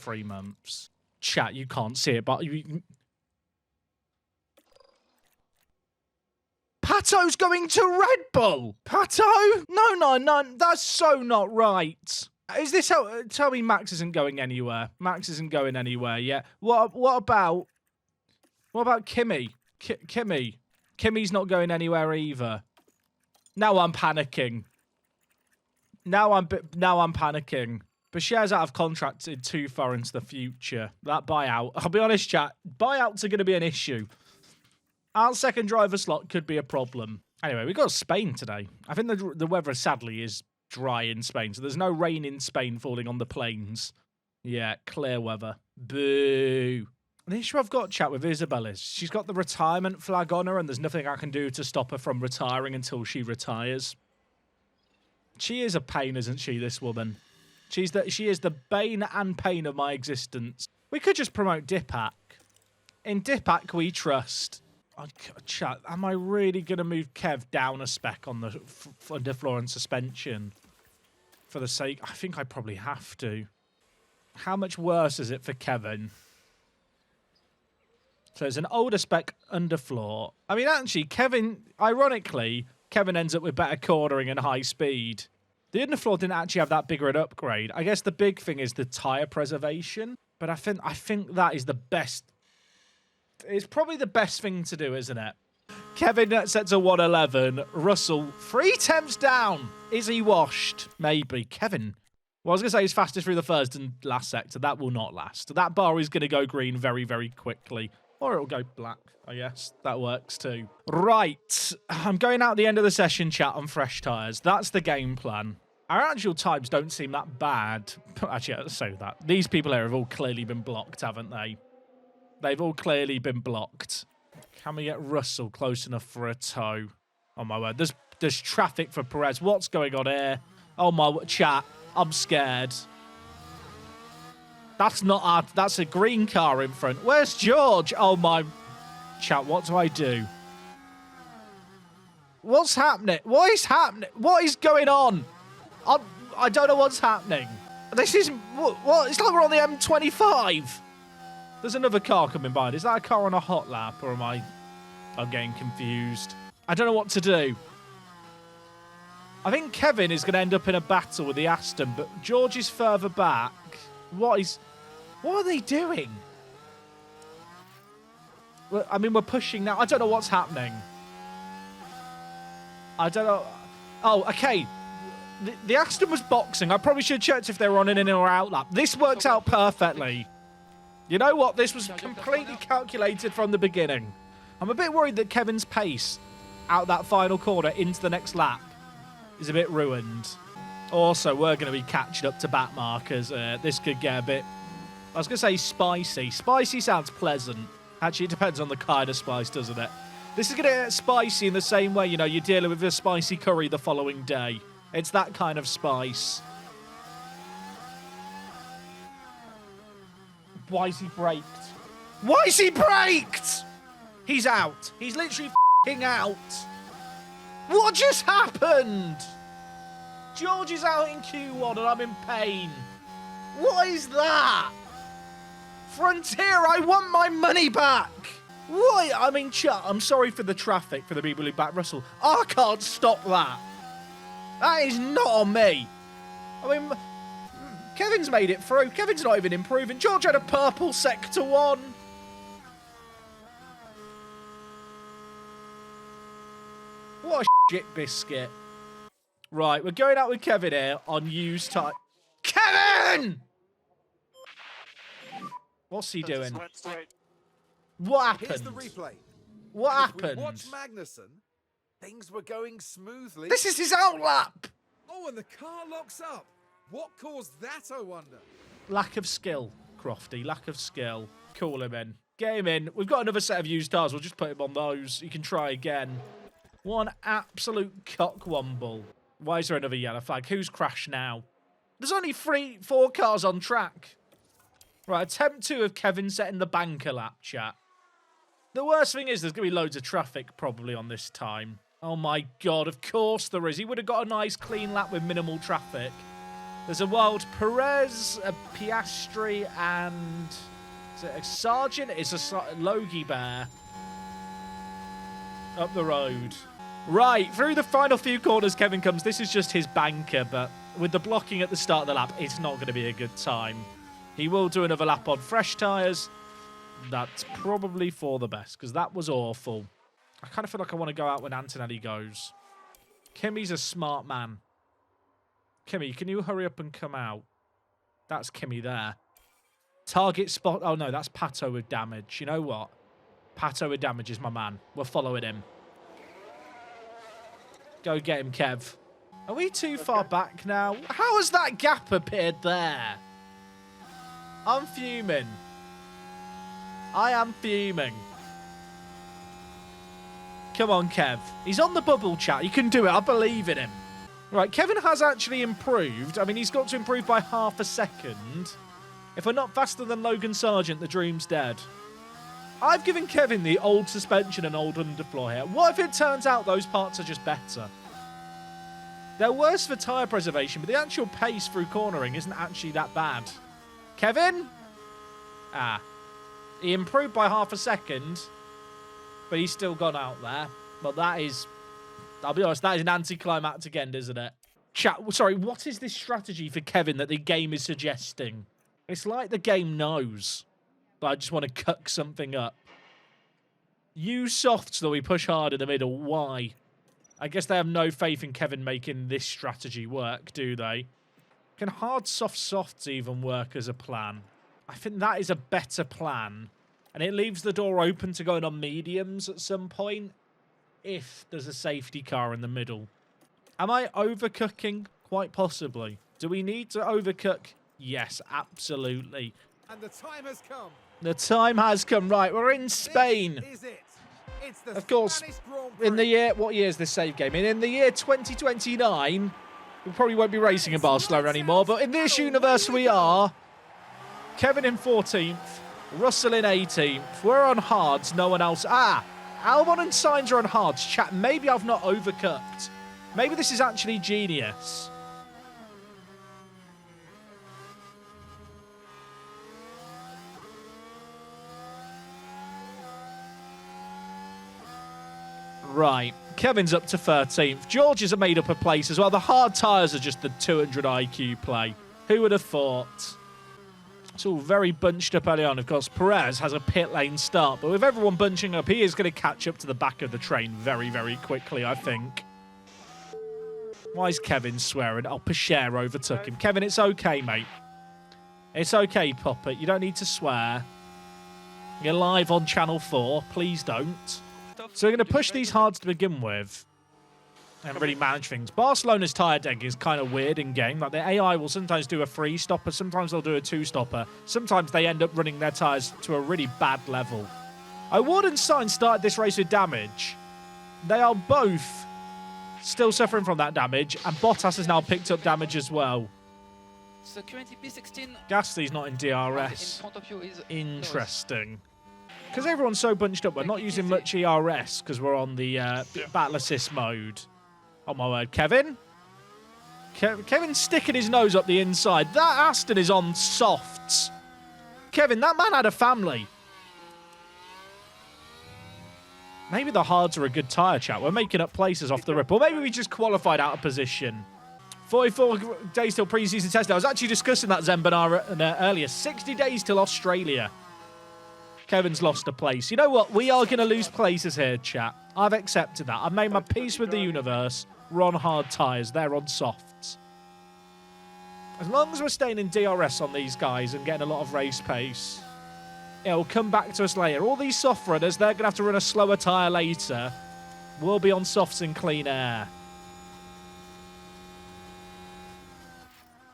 3 months. Chat, you can't see it, but Pato's going to Red Bull. Pato? No. That's so not right. Is this how? Tell me, Max isn't going anywhere. Max isn't going anywhere yet. What about Kimmy? Kimmy. Kimmy's not going anywhere either. Now I'm panicking. Now I'm panicking. Bashir's out of contract too far into the future. That buyout. I'll be honest, chat. Buyouts are going to be an issue. Our second driver slot could be a problem. Anyway, we got Spain today. I think the weather sadly is dry in Spain, so there's no rain in Spain falling on the plains. Yeah, clear weather. Boo. The issue I've got, chat, with Isabel is she's got the retirement flag on her, and there's nothing I can do to stop her from retiring until she retires. She is a pain, isn't she, this woman? She is the bane and pain of my existence. We could just promote Dipak. In Dipak, we trust. Chat, am I really going to move Kev down a spec on the underfloor and suspension? For the sake... I think I probably have to. How much worse is it for Kevin? So it's an older spec underfloor. I mean, actually, Kevin... Ironically, Kevin ends up with better cornering and high speed. The underfloor didn't actually have that bigger an upgrade. I guess the big thing is the tyre preservation. But I think that is the best... It's probably the best thing to do, isn't it? Kevin sets a 111. Russell, 3 temps down. Is he washed? Maybe. Kevin. Well, I was going to say he's faster through the first and last sector. That will not last. That bar is going to go green very, very quickly. Or it'll go black, I guess. That works too. Right. I'm going out at the end of the session, chat, on fresh tyres. That's the game plan. Our actual times don't seem that bad. Actually, I'll say that. These people here have all clearly been blocked, haven't they? They've all clearly been blocked. Can we get Russell close enough for a tow? Oh, my word. There's traffic for Perez. What's going on here? Oh, my... Chat, I'm scared. That's not our... That's a green car in front. Where's George? Oh, my... Chat, what do I do? What's happening? What is happening? What is going on? I don't know what's happening. This is... What? It's like we're on the M25. There's another car coming by. Is that a car on a hot lap, or am I'm getting confused? I don't know what to do. I think Kevin is going to end up in a battle with the Aston, but George is further back. What are they doing? I mean, we're pushing now. I don't know what's happening. I don't know. Oh, okay. The Aston was boxing. I probably should have checked if they were on an in or out lap. This works out perfectly. You know what? This was completely calculated from the beginning. I'm a bit worried that Kevin's pace out that final corner into the next lap is a bit ruined. Also, we're going to be catching up to back markers. This could get a bit... I was going to say spicy. Spicy sounds pleasant. Actually, it depends on the kind of spice, doesn't it? This is going to get spicy in the same way, you know, you're dealing with a spicy curry the following day. It's that kind of spice. Why is he braked? Why is he braked? He's out. He's literally f***ing out. What just happened? George is out in Q1 and I'm in pain. What is that? Frontier, I want my money back. What? I mean, chat, I'm sorry for the traffic for the people who back Russell. I can't stop that. That is not on me. I mean... Kevin's made it through. Kevin's not even improving. George had a purple sector 1. What a shit biscuit. Right, we're going out with Kevin here on used time. Kevin! What's he doing? What happened? Here's the replay. What happened? Watch Magnussen. Things were going smoothly. This is his outlap. Oh, and the car locks up. What caused that, I wonder? Lack of skill, Crofty. Lack of skill. Call him in. Get him in. We've got another set of used tires. We'll just put him on those. You can try again. One absolute cockwomble. Why is there another yellow flag? Who's crashed now? There's only 4 cars on track. Right, attempt 2 of Kevin setting the banker lap, chat. The worst thing is there's going to be loads of traffic probably on this time. Oh my god, of course there is. He would have got a nice clean lap with minimal traffic. There's a wild Perez, a Piastri, and is it a Sargent? It's a Logie Bear up the road. Right, through the final few corners, Kevin comes. This is just his banker, but with the blocking at the start of the lap, it's not going to be a good time. He will do another lap on fresh tyres. That's probably for the best, because that was awful. I kind of feel like I want to go out when Antonelli goes. Kimi's a smart man. Kimi, can you hurry up and come out? That's Kimi there. Target spot. Oh, no, that's Pato with damage. You know what? Pato with damage is my man. We're following him. Go get him, Kev. Are we too far back now? How has that gap appeared there? I'm fuming. I am fuming. Come on, Kev. He's on the bubble chat. You can do it. I believe in him. Right, Kevin has actually improved. I mean, he's got to improve by half a second. If we're not faster than Logan Sargent, the dream's dead. I've given Kevin the old suspension and old underfloor here. What if it turns out those parts are just better? They're worse for tyre preservation, but the actual pace through cornering isn't actually that bad. Kevin? Ah. He improved by half a second, but he's still gone out there. Well, that is... I'll be honest, that is an anticlimactic end, isn't it? Chat, sorry, what is this strategy for Kevin that the game is suggesting? It's like the game knows, but I just want to cuck something up. Use softs that we push hard in the middle. Why? I guess they have no faith in Kevin making this strategy work, do they? Can hard softs even work as a plan? I think that is a better plan. And it leaves the door open to going on mediums at some point, if there's a safety car in the middle. Am I overcooking? Quite possibly. Do we need to overcook? Yes, absolutely. And the time has come. The time has come. Right, we're in Spain. This is it. It's the Of course, Spanish Grand Prix. in the year... What year is this save game? In the year 2029, we probably won't be racing in Barcelona anymore, but in this universe we are. Kevin in 14th. Russell in 18th. We're on hards. No one else... Ah! Albon and Sainz are on hards. Chat, maybe I've not overcooked. Maybe this is actually genius. Right. Kevin's up to 13th. George is a made-up of place as well. The hard tyres are just the 200 IQ play. Who would have thought? It's all very bunched up early on. Of course, Perez has a pit lane start, but with everyone bunching up, he is going to catch up to the back of the train very, very quickly, I think. Why is Kevin swearing? Oh, Porsche overtook him. Kevin, it's okay, mate. It's okay, Puppet. You don't need to swear. You're live on Channel 4. Please don't. So we're going to push these hards to begin with and really manage things. Barcelona's tyre deck is kind of weird in game. Like, the AI will sometimes do a 3-stopper, sometimes they'll do a 2-stopper. Sometimes they end up running their tyres to a really bad level. O'Ward and Sainz started this race with damage. They are both still suffering from that damage, and Bottas has now picked up damage as well. So currently P16. Gasly's not in DRS. Interesting. Because everyone's so bunched up, we're not using much ERS because we're on the battle assist mode. Oh my word, Kevin? Kevin's sticking his nose up the inside. That Aston is on softs. Kevin, that man had a family. Maybe the hards are a good tyre, chat. We're making up places off the rip. Or maybe we just qualified out of position. 44 days till pre-season testing. I was actually discussing that, Zembanar, earlier. 60 days till Australia. Kevin's lost a place. You know what? We are going to lose places here, chat. I've accepted that. I've made my peace with the universe. We're on hard tyres. They're on softs. As long as we're staying in DRS on these guys and getting a lot of race pace, it'll come back to us later. All these soft runners, they're going to have to run a slower tyre later. We'll be on softs in clean air.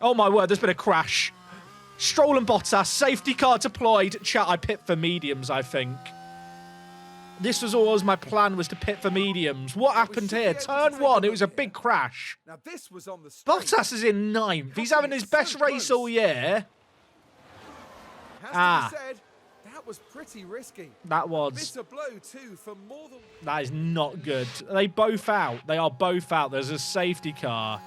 Oh my word, there's been a crash. Stroll and Bottas, safety car deployed. Chat, I pit for mediums, I think. This was always my plan, was to pit for mediums. What happened here? Turn 1, it was a big crash. Now this was on the straight. Bottas is in 9th. He's having his best race all year. Has to be said, that was pretty risky. That was. Bitter blow too for more than... That is not good. Are they both out? They are both out. There's a safety car.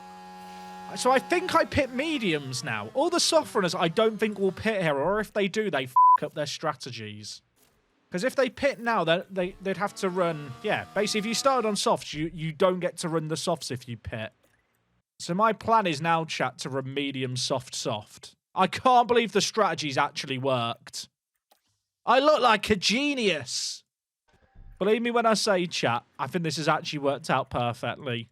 So I think I pit mediums now. All the soft runners I don't think will pit here, or if they do, they f*** up their strategies. Because if they pit now, they'd have to run... Yeah, basically, if you started on softs, you don't get to run the softs if you pit. So my plan is now, chat, to run medium, soft, soft. I can't believe the strategy's actually worked. I look like a genius. Believe me when I say, chat, I think this has actually worked out perfectly.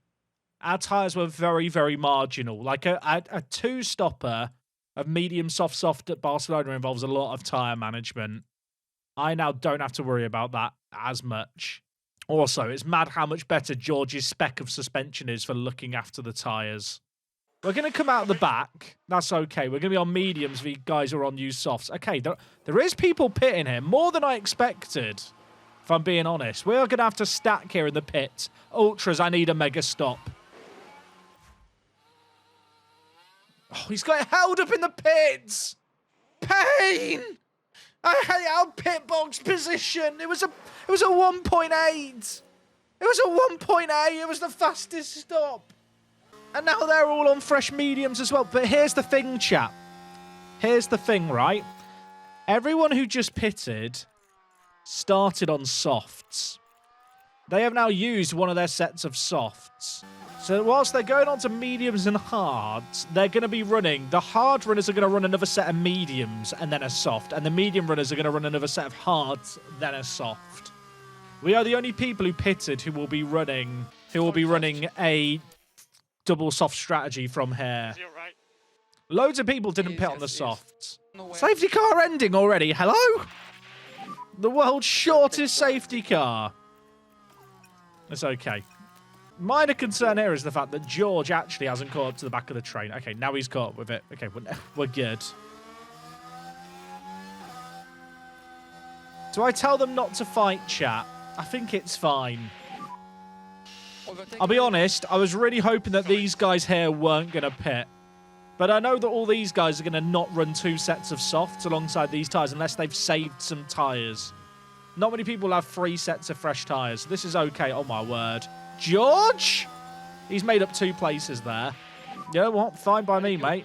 Our tyres were very, very marginal. Like a two-stopper of medium, soft, soft at Barcelona involves a lot of tyre management. I now don't have to worry about that as much. Also, it's mad how much better George's spec of suspension is for looking after the tyres. We're going to come out the back. That's okay. We're going to be on mediums for you guys who are on used softs. Okay, there is people pitting here. More than I expected, if I'm being honest. We're going to have to stack here in the pit. Ultras, I need a mega stop. Oh, he's got held up in the pits. Pain! I hate our pit box position. It was a 1.8. It was a 1.8. It was the fastest stop. And now they're all on fresh mediums as well. But here's the thing, chap. Here's the thing, right? Everyone who just pitted started on softs. They have now used one of their sets of softs. So whilst they're going on to mediums and hards, they're going to be running... The hard runners are going to run another set of mediums and then a soft. And the medium runners are going to run another set of hards, then a soft. We are the only people who pitted who will be running a double soft strategy from here. Loads of people didn't pit on the softs. Safety car ending already. Hello? The world's shortest safety car. It's okay. Minor concern here is the fact that George actually hasn't caught up to the back of the train. Okay, now he's caught up with it. Okay, we're good. Do I tell them not to fight, chat? I think it's fine. I'll be honest, I was really hoping that these guys here weren't going to pit. But I know that all these guys are going to not run two sets of softs alongside these tyres unless they've saved some tyres. Not many people have 3 sets of fresh tyres. This is okay. Oh, my word. George? He's made up 2 places there. Yeah, what? Fine by me, mate.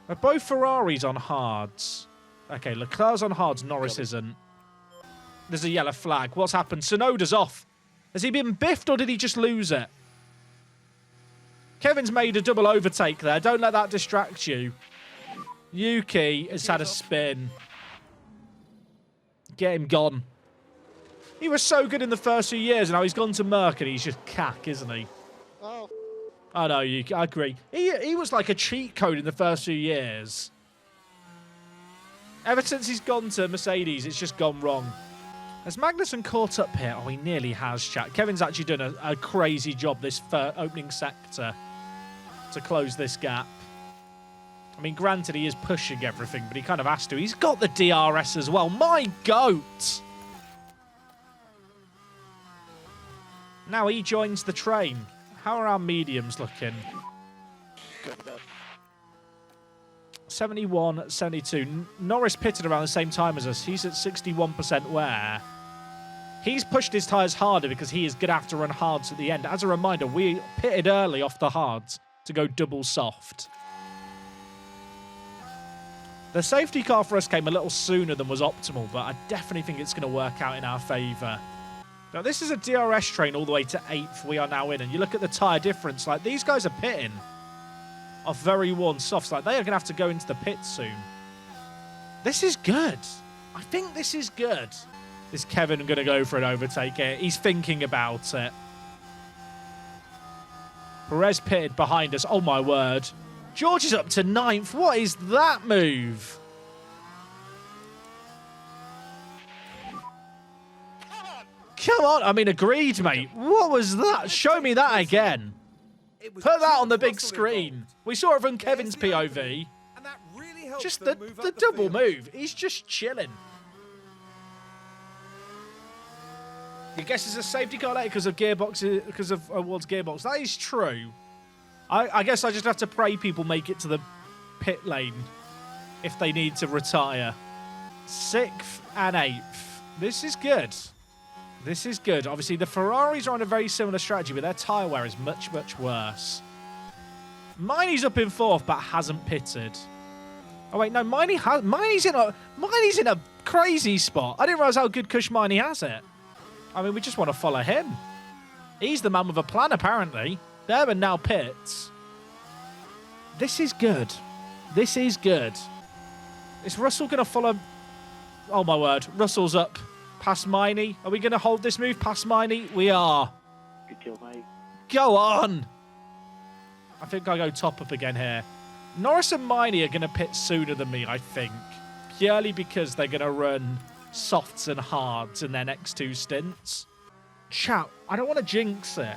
They're both Ferraris on hards. Okay, Leclerc's on hards. Norris isn't. There's a yellow flag. What's happened? Tsunoda's off. Has he been biffed or did he just lose it? Kevin's made a double overtake there. Don't let that distract you. Yuki has had a spin. Get him gone. He was so good in the first few years, and now he's gone to Merck, and he's just cack, isn't he? Oh. I know, Yuki. I agree. He was like a cheat code in the first few years. Ever since he's gone to Mercedes, it's just gone wrong. Has Magnussen caught up here? Oh, he nearly has, chat. Kevin's actually done a crazy job this opening sector to close this gap. I mean, granted, he is pushing everything, but he kind of has to. He's got the DRS as well. My goat! Now he joins the train. How are our mediums looking? 71, 72. Norris pitted around the same time as us. He's at 61% wear. He's pushed his tyres harder because he is going to have to run hards at the end. As a reminder, we pitted early off the hards to go double soft. The safety car for us came a little sooner than was optimal, but I definitely think it's going to work out in our favour. Now, this is a DRS train all the way to 8th. We are now in, and you look at the tyre difference. Like, these guys are pitting off very worn softs. Like, they are going to have to go into the pit soon. This is good. I think this is good. Is Kevin going to go for an overtake here? He's thinking about it. Perez pitted behind us. Oh, my word. George is up to 9th. What is that move? Come on. I mean, agreed, mate. What was that? Show me that again. Put that on the big screen. We saw it from Kevin's POV. Just the double move. He's just chilling. I guess it's a safety car later because of gearbox, because of awards gearbox. That is true. I guess I just have to pray people make it to the pit lane if they need to retire. 6th and 8th. This is good. This is good. Obviously, the Ferraris are on a very similar strategy, but their tyre wear is much, much worse. Miney's up in 4th, but hasn't pitted. Oh, wait, no, Miney's in a crazy spot. I didn't realise how good Kush Miney has it. I mean, we just want to follow him. He's the man with a plan, apparently. There and now pits. This is good. This is good. Is Russell going to follow... Oh, my word. Russell's up past Miney. Are we going to hold this move past Miney? We are. Good kill, mate. Go on. I think I'll go top up again here. Norris and Miney are going to pit sooner than me, I think. Purely because they're going to run softs and hards in their next 2 stints. Chat, I don't want to jinx it.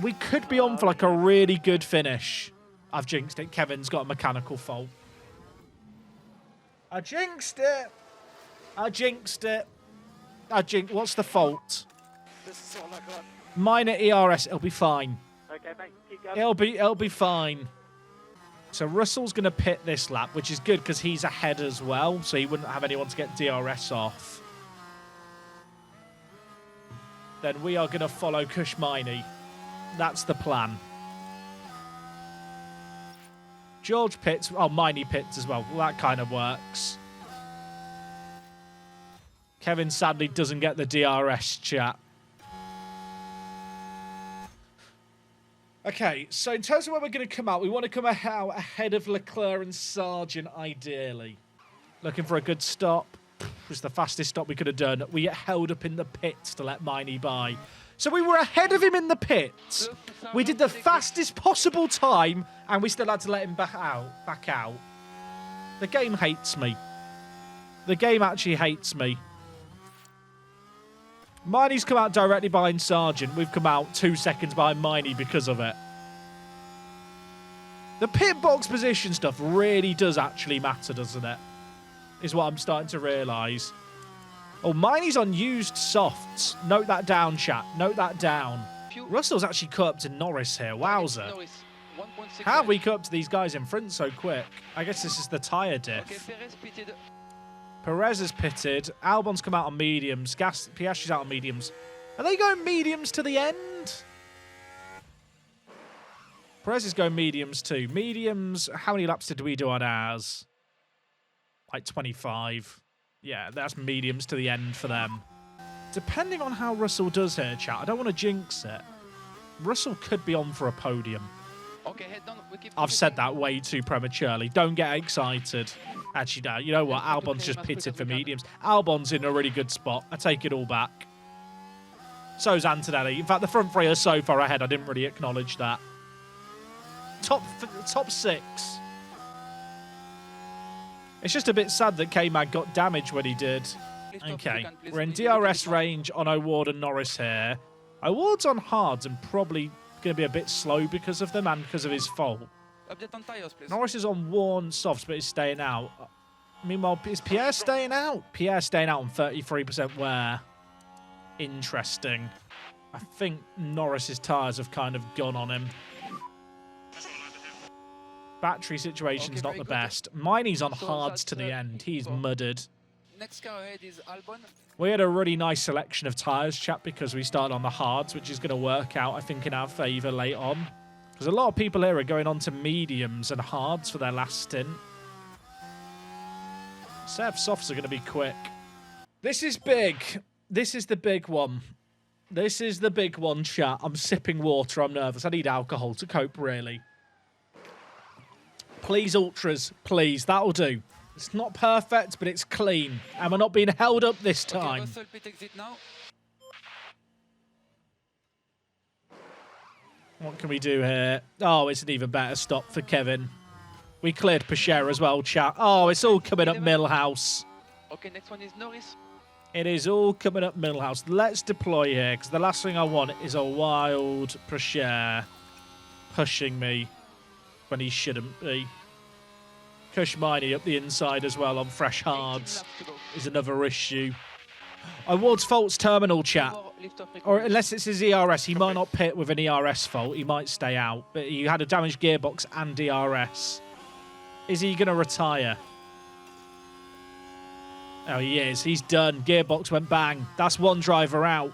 We could be on for like a really good finish. I've jinxed it. Kevin's got a mechanical fault. I jinxed it. I jinxed it. What's the fault? This is all I got. Minor ERS. It'll be fine. Okay, mate. Keep going. It'll be fine. So Russell's going to pit this lap, which is good because he's ahead as well, so he wouldn't have anyone to get DRS off. Then we are going to follow Kush Miney. That's the plan. George pits. Oh, Miney pits as well. Well, that kind of works. Kevin sadly doesn't get the DRS, chat. Okay, so in terms of where we're going to come out, we want to come out ahead of Leclerc and Sargent, ideally. Looking for a good stop. It was the fastest stop we could have done. We get held up in the pits to let Miney by. So we were ahead of him in the pits. We did the fastest possible time, and we still had to let him back out. The game hates me. The game actually hates me. Miney's come out directly behind Sargent. We've come out 2 seconds behind Miney because of it. The pit box position stuff really does actually matter, doesn't it? Is what I'm starting to realise. Oh, Miney's on used softs. Note that down, chat. Note that down. Russell's actually caught up to Norris here. Wowzer. How have we caught up to these guys in front so quick? I guess this is the tyre diff. Perez has pitted. Albon's come out on mediums. Piastri's out on mediums. Are they going mediums to the end? Perez is going mediums too. Mediums, how many laps did we do on ours? Like 25. Yeah, that's mediums to the end for them. Depending on how Russell does here, chat, I don't want to jinx it. Russell could be on for a podium. Okay, head down. I've said that way too prematurely. Don't get excited. Actually, no. You know what? Albon's just pitted for mediums. Albon's in a really good spot. I take it all back. So's Antonelli. In fact, the front three are so far ahead, I didn't really acknowledge that. Top 6. It's just a bit sad that K-Mag got damaged when he did. Okay, we're in DRS range on O'Ward and Norris here. O'Ward's on hards and probably going to be a bit slow because of them and because of his fault. Update on tires, please. Norris is on worn softs, but he's staying out. Meanwhile, is Pierre staying out? Pierre's staying out on 33% wear. Interesting. I think Norris's tyres have kind of gone on him. Battery situation's not the best. Miney's on hards to the end. He's muddered. Next car ahead is Albon. We had a really nice selection of tyres, chap, because we started on the hards, which is going to work out, I think, in our favour late on. Because a lot of people here are going on to mediums and hards for their last stint. Sev softs are going to be quick. This is big. This is the big one. This is the big one, chat. I'm sipping water. I'm nervous. I need alcohol to cope, really. Please, Ultras. Please. That'll do. It's not perfect, but it's clean. And we're not being held up this time. Okay, Russell, pit exit now. What can we do here? Oh, it's an even better stop for Kevin. We cleared Porsche as well, chat. Oh, it's all coming up Millhouse. Okay, next one is Norris. It is all coming up Millhouse. Let's deploy here, because the last thing I want is a wild Porsche pushing me when he shouldn't be. Kush Miney up the inside as well on fresh hards is another issue. Awards faults terminal, chat. Or unless it's his ERS, he might not pit with an ERS fault. He might stay out. But he had a damaged gearbox and DRS. Is he going to retire? Oh, he is. He's done. Gearbox went bang. That's one driver out.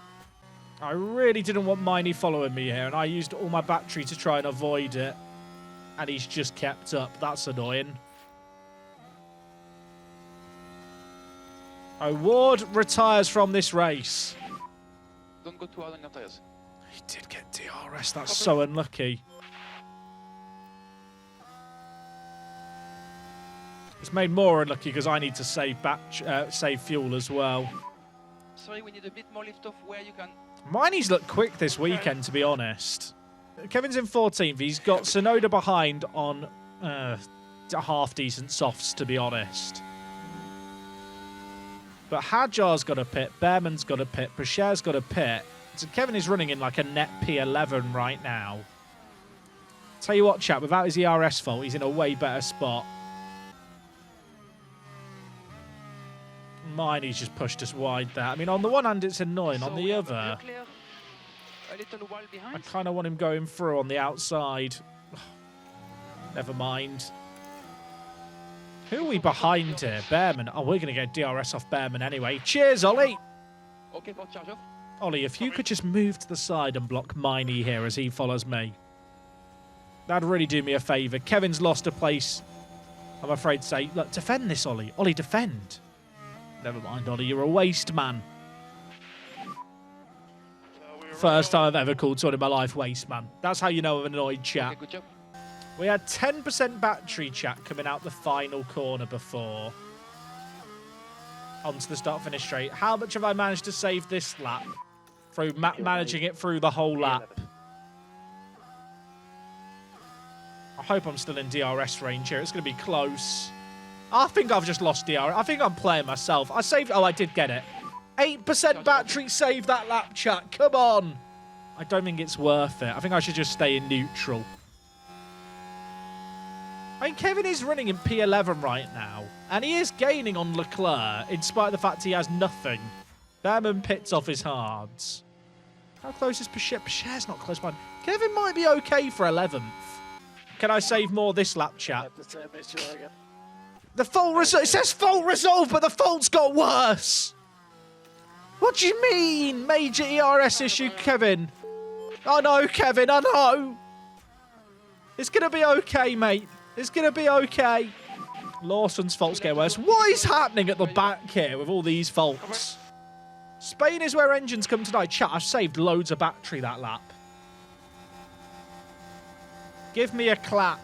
I really didn't want Miney following me here, and I used all my battery to try and avoid it. And he's just kept up. That's annoying. Ward retires from this race. Don't go too hard on your tires. He did get DRS. That's so unlucky. It's made more unlucky because I need to save save fuel as well. Sorry, we need a bit more lift off where you can. Miney's looked quick this weekend, to be honest. Kevin's in 14th. He's got Sonoda behind on half-decent softs, to be honest. But Hadjar's got a pit, Behrman's got a pit, Porsche's got a pit. So Kevin is running in like a net P11 right now. Tell you what, chap, without his ERS fault, he's in a way better spot. Miney's just pushed us wide there. I mean, on the one hand, it's annoying. On the other, A little while behind. I kind of want him going through on the outside. Never mind. Who are we behind here? Behrman. Oh, we're going to get DRS off Behrman anyway. Cheers, Ollie. Okay for charge off. Ollie, if you could just move to the side and block Miney here as he follows me. That'd really do me a favour. Kevin's lost a place, I'm afraid to say. Look, defend this, Ollie. Ollie, defend. Never mind, Ollie. You're a waste man. First time I've ever called someone in my life waste man. That's how you know I'm an annoyed chap. Okay, good job. We had 10% battery, chat, coming out the final corner before. Onto the start-finish straight. How much have I managed to save this lap? Through managing it through the whole lap. I hope I'm still in DRS range here. It's going to be close. I think I've just lost DRS. I think I'm playing myself. I saved... Oh, I did get it. 8% battery save that lap, chat. Come on. I don't think it's worth it. I think I should just stay in neutral. I mean, Kevin is running in P11 right now, and he is gaining on Leclerc, in spite of the fact he has nothing. Behrman pits off his hards. How close is Porsche? Porsche's not close by. Kevin might be okay for 11th. Can I save more this lap, chat? The fault result. It says fault resolved, but the fault's got worse. What do you mean? Major ERS issue, Kevin. I know, Kevin, I know. It's going to be okay, mate. It's going to be okay. Lawson's faults get worse. What is happening at the back here with all these faults? Spain is where engines come tonight. Chat, I've saved loads of battery that lap. Give me a clap.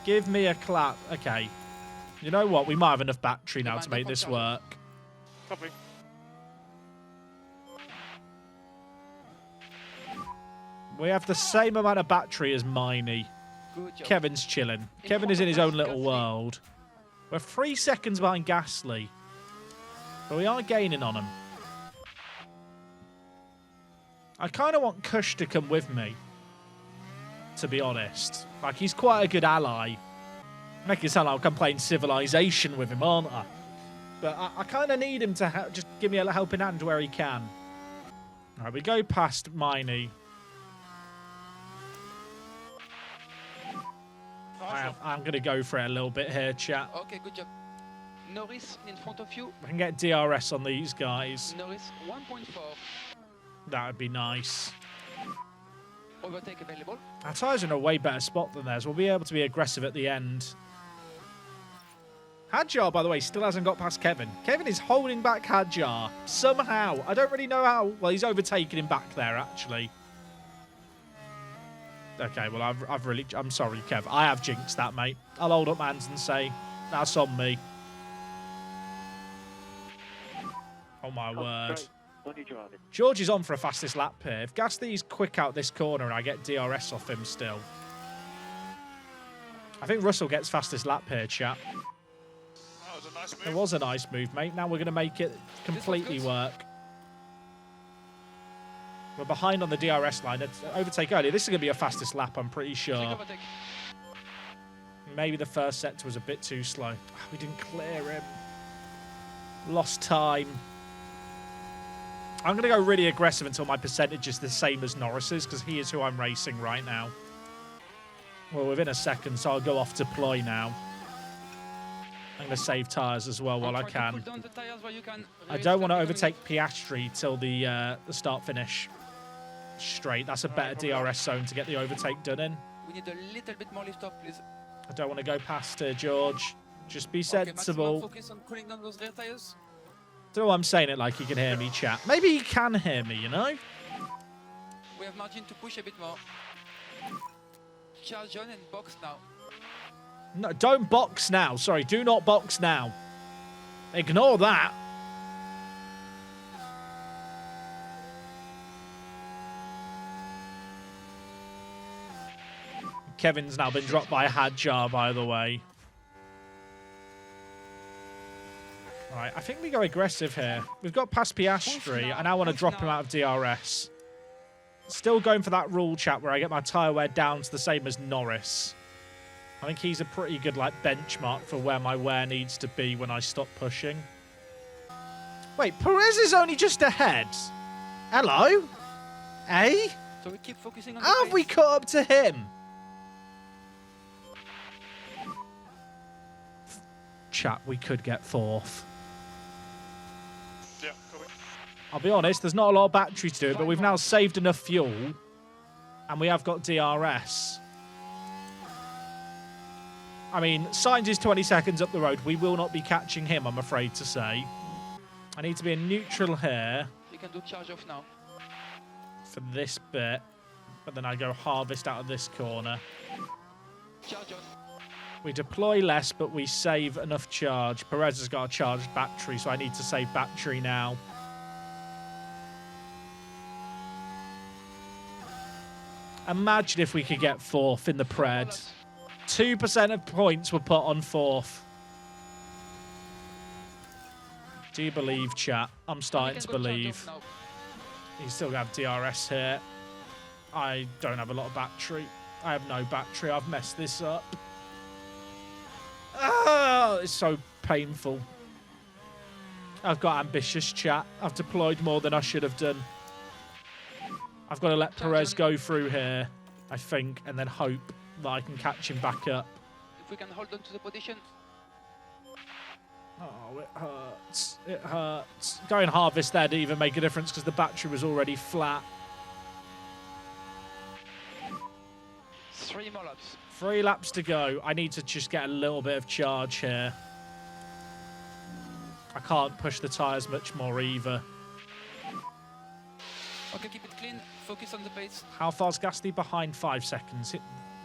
Give me a clap. Okay. You know what? We might have enough battery now to make this work. Copy. We have the same amount of battery as Miney. Good job. Kevin's chilling. Kevin is in his own little world. We're 3 seconds behind Gasly. But we are gaining on him. I kind of want Kush to come with me. To be honest. Like, he's quite a good ally. Make it sound like I'm playing Civilization with him, aren't I? But I kind of need him to just give me a helping hand where he can. All right, we go past Miney. I'm going to go for it a little bit here, chat. Okay, good job. Norris in front of you. I can get DRS on these guys. Norris 1.4. That would be nice. Overtake available. Our tyres are in a way better spot than theirs. We'll be able to be aggressive at the end. Hadjar, by the way, still hasn't got past Kevin. Kevin is holding back Hadjar. Somehow. I don't really know how. Well, he's overtaken him back there, actually. Okay, well, I'm sorry, Kev. I have jinxed that, mate. I'll hold up my hands and say, that's on me. Oh, my word. George is on for a fastest lap here. If Gasly's quick out this corner and I get DRS off him still. I think Russell gets fastest lap here, chap. That was a nice move. It was a nice move, mate. Now we're going to make it completely work. We're behind on the DRS line. Overtake earlier. This is going to be a fastest lap, I'm pretty sure. Overtake. Maybe the first sector was a bit too slow. We didn't clear him. Lost time. I'm going to go really aggressive until my percentage is the same as Norris's, because he is who I'm racing right now. Well, within a second, so I'll go off deploy now. I'm going to save tyres as well while I And try to can. pull down the tires where you can. I don't want to overtake Piastri till the start-finish straight. That's a better DRS zone to get the overtake done in. We need a little bit more lift off, please. I don't want to go past George. Just be Okay, maximum sensible. focus on cooling down those rear tires. So I'm saying it like he can hear me, chat. Maybe he can hear me, you know? We have margin to push a bit more. Charge on and box now. No, don't box now. Sorry, do not box now. Ignore that. Kevin's now been dropped by Hadjar, by the way. All right, I think we go aggressive here. We've got past Piastri. I now want to drop him out of DRS. Still going for that rule, chat, where I get my tyre wear down to the same as Norris. I think he's a pretty good like benchmark for where my wear needs to be when I stop pushing. Wait, Perez is only just ahead. Hello? Eh? So we keep focusing on the How have we pace. caught up to him? Chat, we could get fourth. Yeah, correct. I'll be honest, there's not a lot of battery to do it, but we've now saved enough fuel. And we have got DRS. I mean, Sainz is 20 seconds up the road. We will not be catching him, I'm afraid to say. I need to be in neutral here You can do charge off now. for this bit. But then I go harvest out of this corner. Charge on. We deploy less, but we save enough charge. Perez has got a charged battery, so I need to save battery now. Imagine if we could get fourth in the Pred. 2% of points were put on fourth. Do you believe, chat? I'm starting to believe. You still have DRS here. I don't have a lot of battery. I have no battery. I've messed this up. Oh, it's so painful. I've got ambitious, chat. I've deployed more than I should have done. I've got to let Perez go through here, I think, and then hope that I can catch him back up. If we can hold on to the position. Oh, it hurts. It hurts. Going harvest there didn't even make a difference because the battery was already flat. 3 more laps. 3 laps to go. I need to just get a little bit of charge here. I can't push the tyres much more either. Okay, keep it clean. Focus on the pace. How far's Gasly behind? 5 seconds.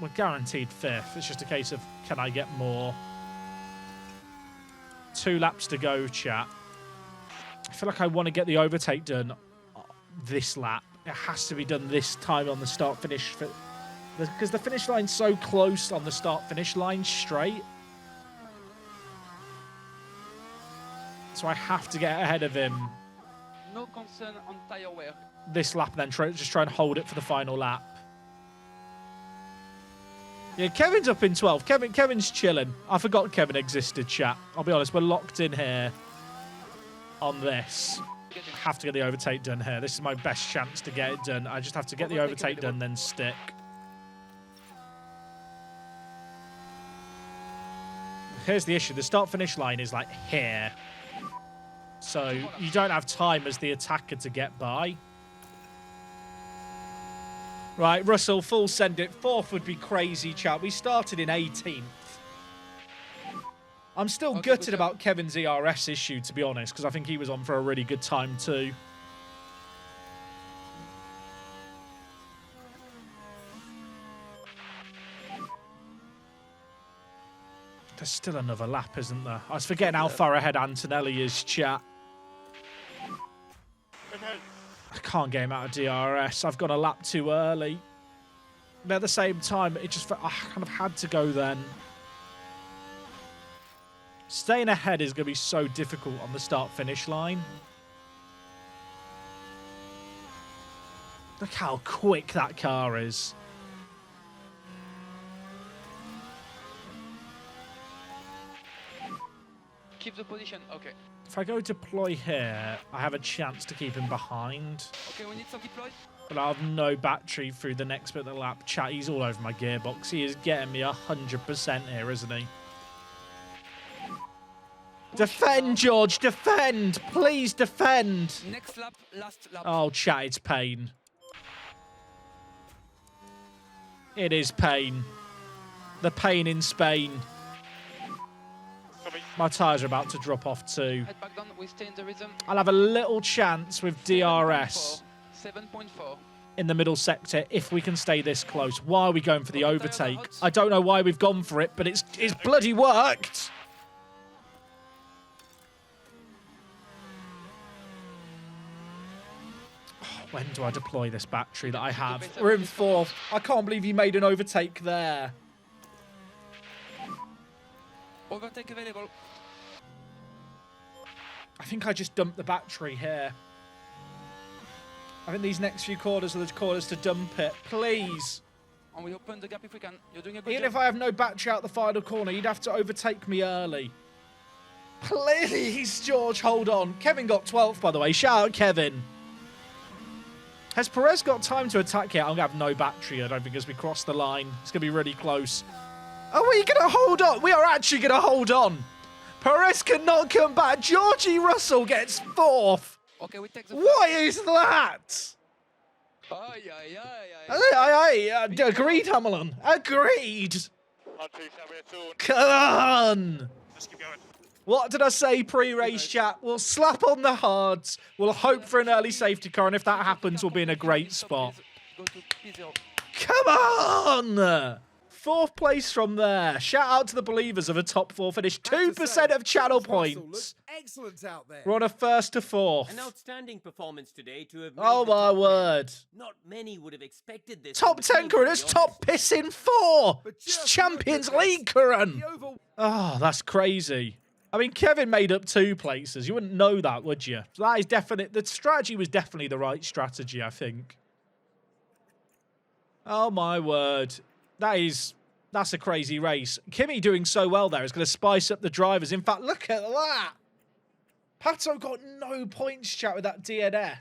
We're guaranteed 5th. It's just a case of can I get more? 2 laps to go, chat. I feel like I want to get the overtake done this lap. It has to be done this time on the start-finish. Because the finish line's so close on the start-finish line straight. So I have to get ahead of him No concern on tire wear. this lap, and then just try and hold it for the final lap. Yeah, Kevin's up in 12th. Kevin's chilling. I forgot Kevin existed, chat. I'll be honest, we're locked in here on this. I have to get the overtake done here. This is my best chance to get it done. I just have to get the overtake done, then stick. Here's the issue. The start-finish line is like here. So you don't have time as the attacker to get by. Right, Russell, full send it. 4th would be crazy, chat. We started in 18th. I'm still gutted about Kevin's ERS issue, to be honest, because I think he was on for a really good time too. There's still another lap, isn't there? I was forgetting how far ahead Antonelli is, chat. I can't get him out of DRS. I've gone a lap too early. But at the same time, it just I kind of had to go then. Staying ahead is going to be so difficult on the start-finish line. Look how quick that car is. Keep the position. Okay. If I go deploy here, I have a chance to keep him behind. Okay, we need some deploy. But I have no battery through the next bit of the lap. Chat, he's all over my gearbox. He is getting me 100% here, isn't he? Defend, George, defend. Please defend. Next lap, last lap. Oh, chat, it's pain. It is pain. The pain in Spain. Sorry. My tyres are about to drop off too. Head back down, we stay in the rhythm. I'll have a little chance with DRS 7.4. in the middle sector if we can stay this close. Why are we going for the overtake? I don't know why we've gone for it, but it's bloody worked. When do I deploy this battery that I have? We're in fourth. I can't believe you made an overtake there. Overtake available. I think I just dumped the battery here. I think these next few quarters are the quarters to dump it. Please. And we open the gap if we can. You're doing a good Even job. if I have no battery out the final corner, you'd have to overtake me early. Please, George, hold on. Kevin got 12th, by the way. Shout out, Kevin. Has Perez got time to attack here? I'm going to have no battery, I don't think, as we cross the line. It's going to be really close. Are we going to hold on? We are actually going to hold on. Perez cannot come back. Georgie Russell gets 4th. Okay, we take the. What is that? Aye, aye, aye, aye. Agreed, Hamilton. Agreed. Not too shabby at all. Come on. Let's keep going. What did I say pre-race chat? We'll slap on the hards. We'll hope for an early safety car, and if that happens, we'll be in a great spot. Go to P0. Come on! 4th place from there. Shout out to the believers of a top 4 finish. 2% of channel points. Excellent out there. We're on a 1st to 4th. An outstanding performance today to have made Oh the my top 10. word. Not many would have expected this. Top from the 10 team, current. to It's be top honest. pissing 4. But It's just Champions look at League this. current. The oval. Oh, that's crazy. I mean, Kevin made up 2 places. You wouldn't know that, would you? So that is definite. The strategy was definitely the right strategy, I think. Oh my word. That's a crazy race. Kimi doing so well there is going to spice up the drivers. In fact, look at that. Pato got no points, chat, with that DNF.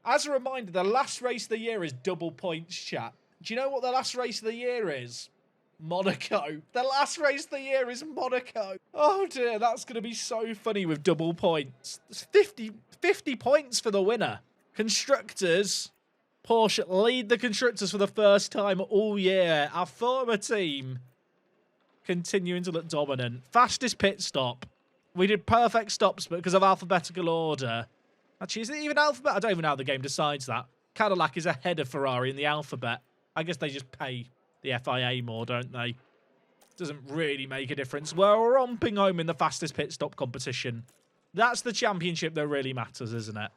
As a reminder, the last race of the year is double points, chat. Do you know what the last race of the year is? Monaco. The last race of the year is Monaco. Oh dear, that's going to be so funny with double points. It's 50 points for the winner. Constructors. Porsche lead the constructors for the first time all year. Our former team continuing to look dominant. Fastest pit stop. We did perfect stops, but because of alphabetical order. Actually, is it even alphabet? I don't even know how the game decides that. Cadillac is ahead of Ferrari in the alphabet. I guess they just pay the FIA more, don't they? Doesn't really make a difference. We're romping home in the fastest pit stop competition. That's the championship that really matters, isn't it?